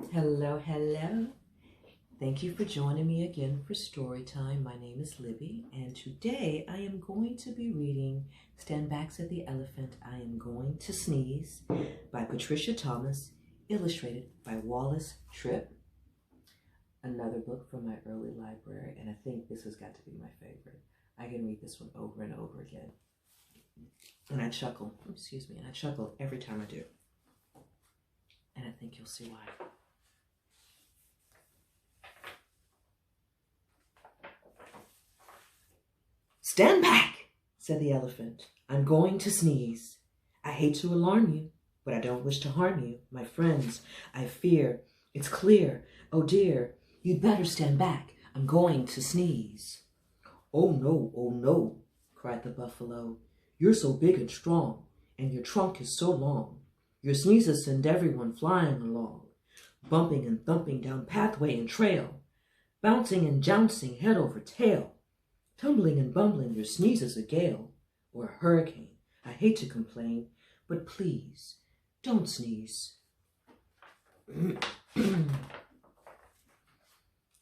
Hello, hello. Thank you for joining me again for story time. My name is Libby, and today I am going to be reading Stand Back, Said the Elephant, I Am Going to Sneeze by Patricia Thomas, illustrated by Wallace Tripp. Another book from my early library, and I think this has got to be my favorite. I can read this one over and over again. And I chuckle every time I do. And I think you'll see why. Stand back, said the elephant. I'm going to sneeze. I hate to alarm you, but I don't wish to harm you. My friends, I fear. It's clear. Oh dear, you'd better stand back. I'm going to sneeze. Oh no, cried the buffalo. You're so big and strong, and your trunk is so long. Your sneezes send everyone flying along, bumping and thumping down pathway and trail, bouncing and jouncing head over tail. Tumbling and bumbling, your sneeze is a gale or a hurricane. I hate to complain, but please, don't sneeze.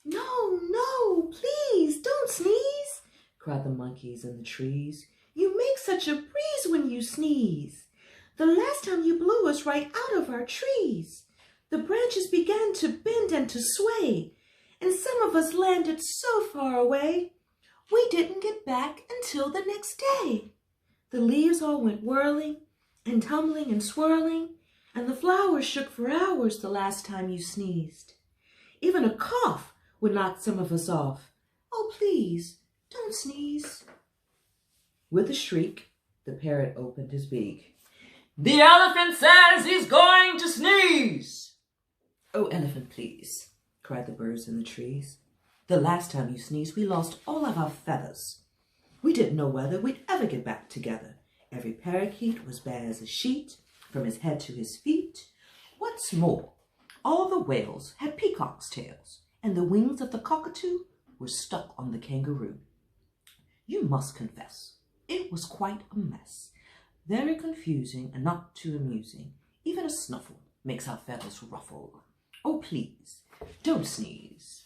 No, please, don't sneeze, cried the monkeys in the trees. You make such a breeze when you sneeze. The last time you blew us right out of our trees. The branches began to bend and to sway, and some of us landed so far away. We didn't get back until the next day. The leaves all went whirling and tumbling and swirling, and the flowers shook for hours the last time you sneezed. Even a cough would knock some of us off. Oh, please, don't sneeze. With a shriek, the parrot opened his beak. The elephant says he's going to sneeze. Oh, elephant, please, cried the birds in the trees. The last time you sneezed, we lost all of our feathers. We didn't know whether we'd ever get back together. Every parakeet was bare as a sheet, from his head to his feet. What's more, all the whales had peacock's tails, and the wings of the cockatoo were stuck on the kangaroo. You must confess, it was quite a mess. Very confusing and not too amusing. Even a snuffle makes our feathers ruffle. Oh, please, don't sneeze.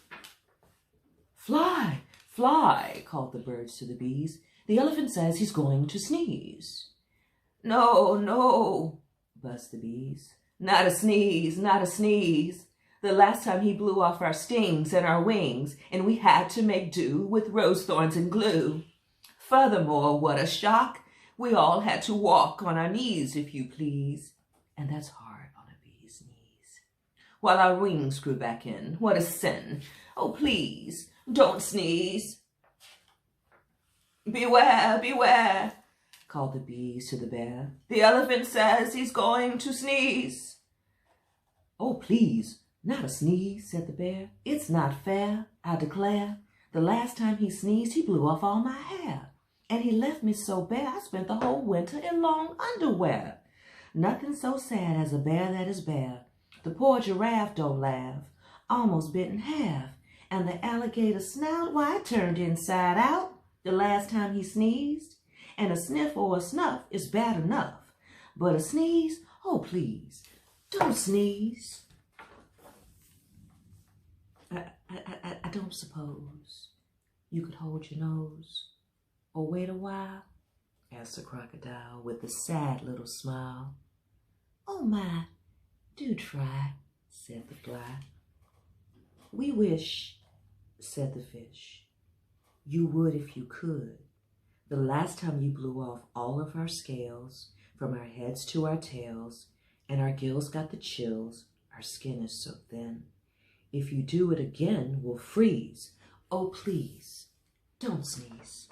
Fly, fly, called the birds to the bees. The elephant says he's going to sneeze. No, buzzed the bees. Not a sneeze, not a sneeze. The last time he blew off our stings and our wings, and we had to make do with rose thorns and glue. Furthermore, what a shock. We all had to walk on our knees, if you please. And that's hard on a bee's knees. While our wings grew back in. What a sin. Oh, please, don't sneeze. Beware, beware, called the bees to the bear. The elephant says he's going to sneeze. Oh, please, not a sneeze, said the bear. It's not fair, I declare. The last time he sneezed, he blew off all my hair. And he left me so bare, I spent the whole winter in long underwear. Nothing so sad as a bear that is bare. The poor giraffe don't laugh, almost bit in half. And the alligator snout, why, it turned inside out the last time he sneezed. And a sniff or a snuff is bad enough. But a sneeze, oh please, don't sneeze. I don't suppose you could hold your nose or wait a while, asked the crocodile with a sad little smile. Oh my, do try, said the fly. We wish, said the fish, you would if you could. The last time you blew off all of our scales, from our heads to our tails, and our gills got the chills, our skin is so thin. If you do it again, we'll freeze. Oh, please, don't sneeze.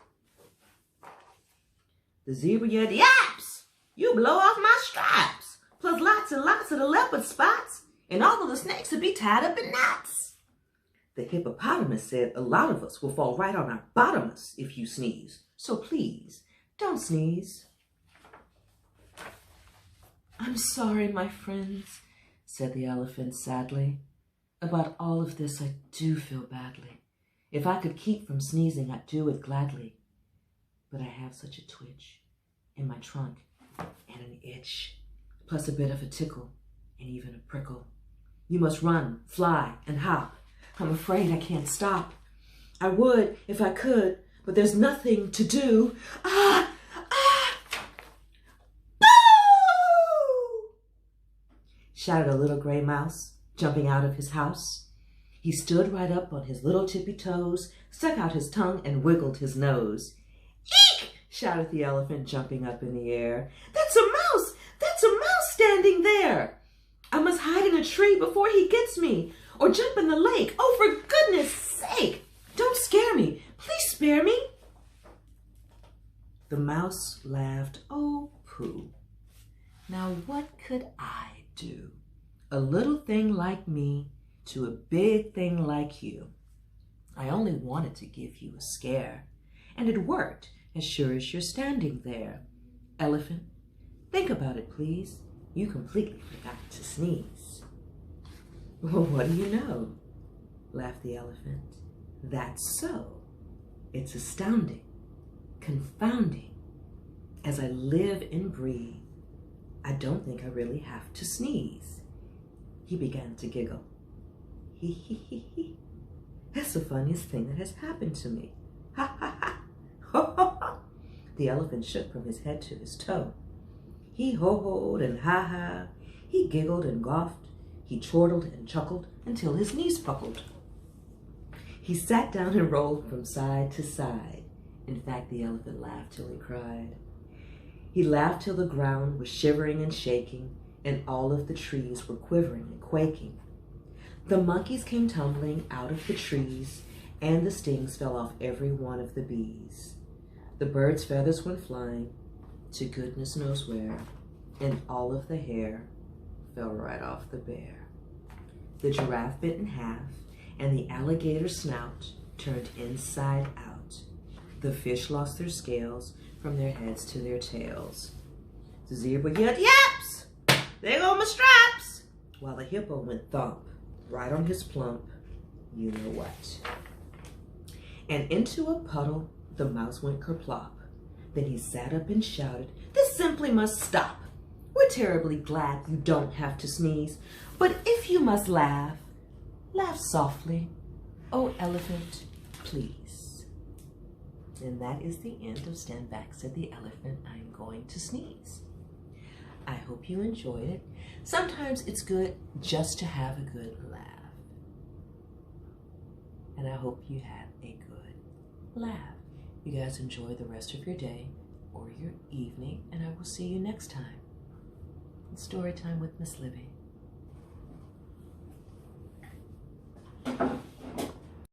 The zebra yelled, yaps! You blow off my stripes, plus lots and lots of the leopard spots, and all of the snakes will be tied up in knots. The hippopotamus said, a lot of us will fall right on our bottoms if you sneeze. So please, don't sneeze. I'm sorry, my friends, said the elephant sadly. About all of this, I do feel badly. If I could keep from sneezing, I'd do it gladly. But I have such a twitch in my trunk and an itch, plus a bit of a tickle and even a prickle. You must run, fly, and hop. I'm afraid I can't stop. I would if I could, but there's nothing to do. Ah! Ah! Boo! Shouted a little gray mouse, jumping out of his house. He stood right up on his little tippy toes, stuck out his tongue and wiggled his nose. Eek! Shouted the elephant, jumping up in the air. That's a mouse! That's a mouse standing there! I must hide in a tree before he gets me, or jump in the lake. Oh, for goodness sake! Don't scare me. Please spare me. The mouse laughed. Oh, pooh. Now what could I do? A little thing like me to a big thing like you. I only wanted to give you a scare, and it worked as sure as you're standing there. Elephant, think about it, please. You completely forgot to sneeze. Well, what do you know? Laughed the elephant. That's so. It's astounding, confounding. As I live and breathe, I don't think I really have to sneeze. He began to giggle. He, he. That's the funniest thing that has happened to me. Ha, ha, ha. Ho, ho, ho. The elephant shook from his head to his toe. He ho-hoed and ha-ha. He giggled and gawked. He chortled and chuckled until his knees buckled. He sat down and rolled from side to side. In fact, the elephant laughed till he cried. He laughed till the ground was shivering and shaking, and all of the trees were quivering and quaking. The monkeys came tumbling out of the trees, and the stings fell off every one of the bees. The birds' feathers went flying to goodness knows where, and all of the hair fell right off the bear. The giraffe bit in half, and the alligator's snout turned inside out. The fish lost their scales from their heads to their tails. The zebra yelled, yaps! There go my straps! While the hippo went thump right on his plump, you know what. And into a puddle the mouse went kerplop. Then he sat up and shouted, this simply must stop. We're terribly glad you don't have to sneeze, but if you must laugh, laugh softly. Oh, elephant, please. And that is the end of Stand Back, said the elephant, I'm going to sneeze. I hope you enjoyed it. Sometimes it's good just to have a good laugh. And I hope you had a good laugh. You guys enjoy the rest of your day or your evening, and I will see you next time. Story time with Miss Libby.